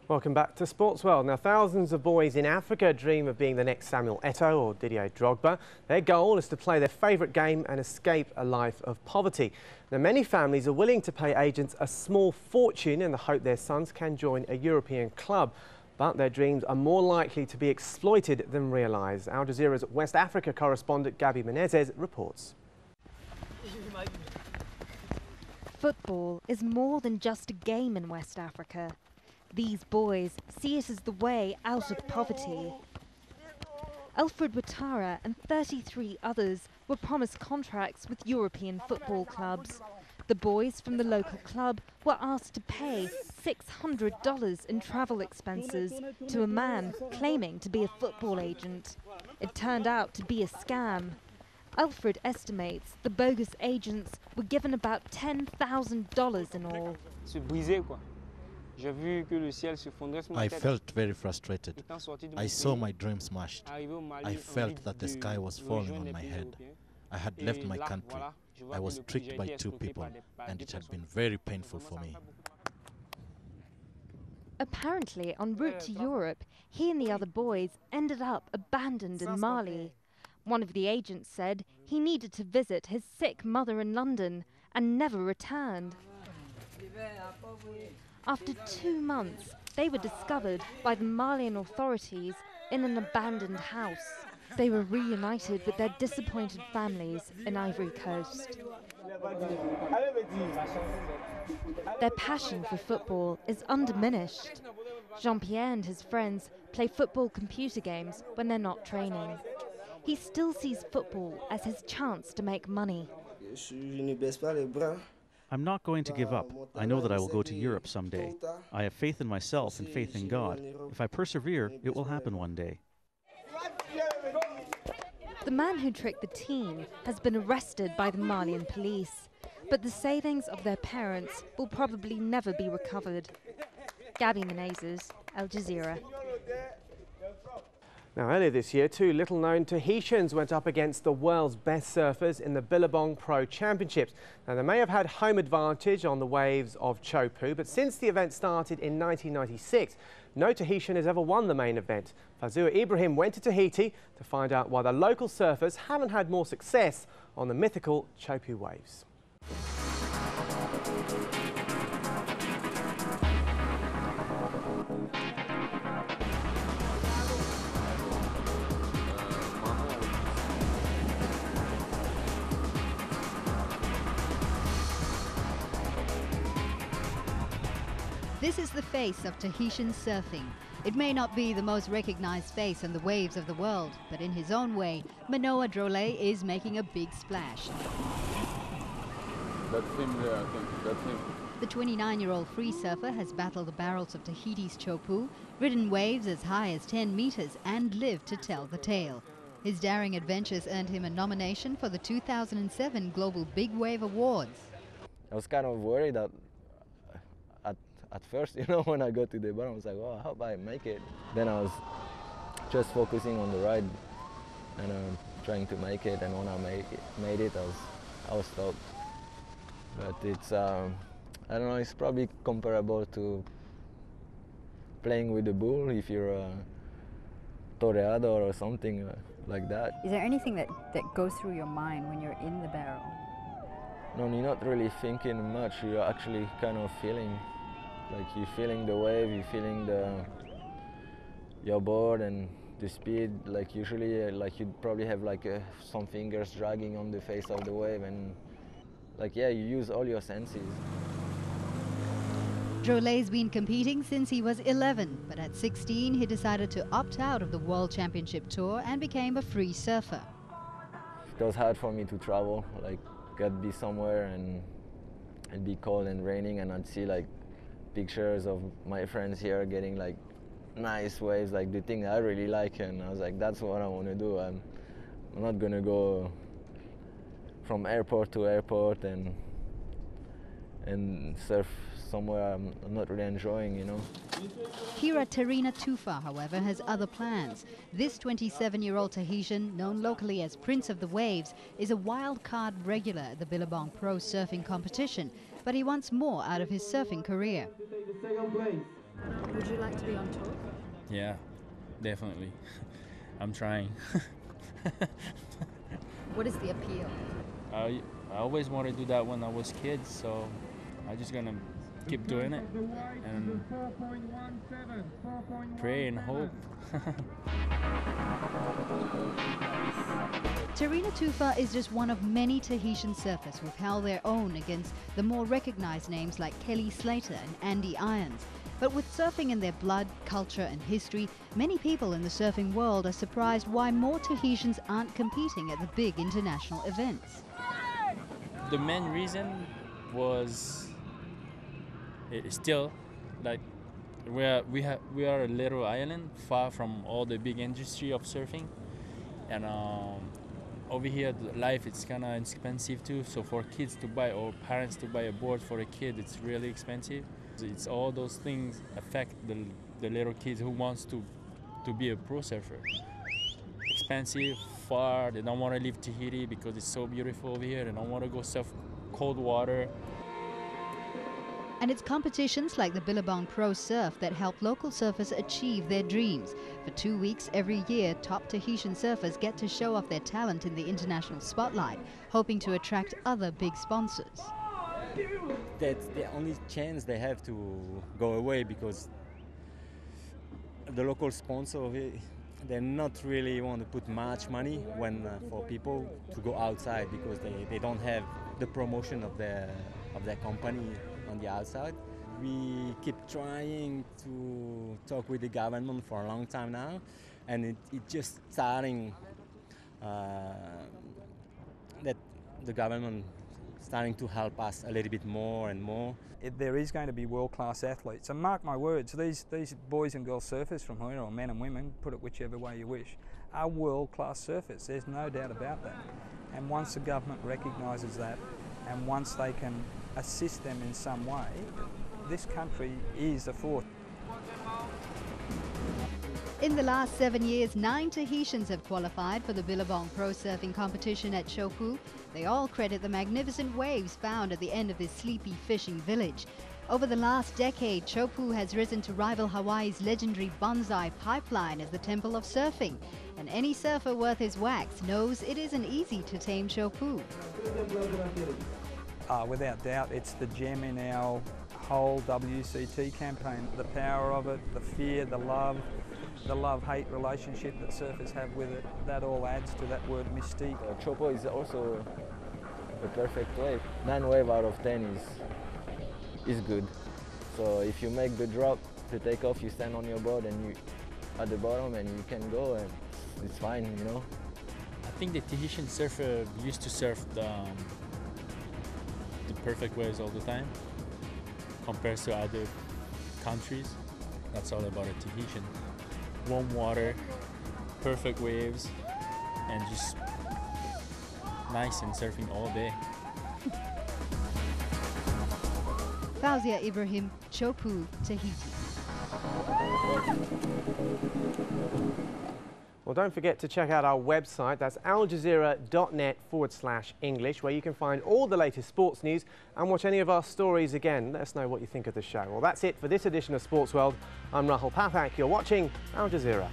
Welcome back to Sportsworld. Now, thousands of boys in Africa dream of being the next Samuel Eto'o or Didier Drogba. Their goal is to play their favourite game and escape a life of poverty. Now, many families are willing to pay agents a small fortune in the hope their sons can join a European club. But their dreams are more likely to be exploited than realised. Al Jazeera's West Africa correspondent Gabi Menezes reports. Football is more than just a game in West Africa. These boys see it as the way out of poverty. Alfred Ouattara and 33 others were promised contracts with European football clubs. The boys from the local club were asked to pay $600 in travel expenses to a man claiming to be a football agent. It turned out to be a scam. Alfred estimates the bogus agents were given about $10,000 in all. I felt very frustrated. I saw my dream smashed. I felt that the sky was falling on my head. I had left my country. I was tricked by two people, and it had been very painful for me. Apparently, en route to Europe, he and the other boys ended up abandoned in Mali. One of the agents said he needed to visit his sick mother in London and never returned. After 2 months, they were discovered by the Malian authorities in an abandoned house. They were reunited with their disappointed families in Ivory Coast. Their passion for football is undiminished. Jean-Pierre and his friends play football computer games when they're not training. He still sees football as his chance to make money. I'm not going to give up. I know that I will go to Europe someday. I have faith in myself and faith in God. If I persevere, it will happen one day. The man who tricked the team has been arrested by the Malian police, but the savings of their parents will probably never be recovered. Gabi Menezes, Al Jazeera. Now, earlier this year, two little-known Tahitians went up against the world's best surfers in the Billabong Pro Championships. Now, they may have had home advantage on the waves of Teahupo'o, but since the event started in 1996, no Tahitian has ever won the main event. Fazua Ibrahim went to Tahiti to find out why the local surfers haven't had more success on the mythical Teahupo'o waves. This is the face of Tahitian surfing. It may not be the most recognized face on the waves of the world, but in his own way, Manoa Drole is making a big splash. That's him there, I think. That's him. The 29-year-old free surfer has battled the barrels of Tahiti's Teahupo'o, ridden waves as high as 10 meters, and lived to tell the tale. His daring adventures earned him a nomination for the 2007 Global Big Wave Awards. I was kind of worried that at first, when I got to the bottom, I was like, oh, I hope I make it. Then I was just focusing on the ride and trying to make it. And when I made it, I was stoked. But it's, I don't know, it's probably comparable to playing with the bull if you're a toreador or something like that. Is there anything that goes through your mind when you're in the barrel? No, you're not really thinking much. You're actually kind of feeling. Like you're feeling the wave, you're feeling your board and the speed. Like usually, like you'd probably have like some fingers dragging on the face of the wave, and like you use all your senses. Drole's been competing since he was 11, but at 16 he decided to opt out of the World Championship Tour and became a free surfer. It was hard for me to travel. Like I'd be somewhere and it'd be cold and raining, and I'd see like pictures of my friends here getting like nice waves, like the thing I really like, and I was like, that's what I want to do. I'm not gonna go from airport to airport and surf somewhere I'm not really enjoying, Kira Terina Tufa, however, has other plans. This 27-year-old Tahitian, known locally as Prince of the Waves, is a wild card regular at the Billabong Pro surfing competition, but he wants more out of his surfing career. Would you like to be on tour? Yeah, definitely. I'm trying. What is the appeal? I always wanted to do that when I was a kid, so I'm just gonna keep doing it and pray and hope. Terina Tufa is just one of many Tahitian surfers who've held their own against the more recognized names like Kelly Slater and Andy Irons. But with surfing in their blood, culture and history, many people in the surfing world are surprised why more Tahitians aren't competing at the big international events. The main reason was still like we are a little island far from all the big industry of surfing, and over here the life it's kind of expensive too. So for kids to buy or parents to buy a board for a kid, it's really expensive. It's all those things affect the little kids who wants to be a pro surfer. Expensive, far. They don't want to leave Tahiti because it's so beautiful over here. They don't want to go surf cold water. And it's competitions like the Billabong Pro Surf that help local surfers achieve their dreams. For 2 weeks every year, top Tahitian surfers get to show off their talent in the international spotlight, hoping to attract other big sponsors. That's the only chance they have to go away, because the local sponsor, they not really want to put much money when for people to go outside, because they don't have the promotion of their company on the outside. We keep trying to talk with the government for a long time now, and it's just starting that the government starting to help us a little bit more and more. There is going to be world-class athletes, and mark my words, these boys and girls surfers from here, or men and women, put it whichever way you wish, are world-class surfers. There's no doubt about that. And once the government recognises that, and once they can assist them in some way, this country is a force. In the last 7 years, 9 Tahitians have qualified for the Billabong Pro Surfing competition at Teahupo'o. They all credit the magnificent waves found at the end of this sleepy fishing village. Over the last decade, Teahupo'o has risen to rival Hawaii's legendary Bonsai Pipeline as the temple of surfing. And any surfer worth his wax knows it isn't easy to tame Teahupo'o. Without doubt, it's the gem in our whole WCT campaign. The power of it, the fear, the love-hate relationship that surfers have with it, that all adds to that word mystique. Teahupo'o is also a perfect wave. 9 waves out of 10 is good. So if you make the drop, the takeoff, you stand on your board and you at the bottom and you can go, and it's fine, you know. I think the Tahitian surfer used to surf the perfect waves all the time compared to other countries. That's all about a Tahitian. Warm water, perfect waves, and just nice and surfing all day. Fauzia Ibrahim, Teahupo'o, Tahiti. Well, don't forget to check out our website. That's aljazeera.net/English, where you can find all the latest sports news and watch any of our stories again. Let us know what you think of the show. Well, that's it for this edition of Sports World. I'm Rahul Pathak. You're watching Al Jazeera.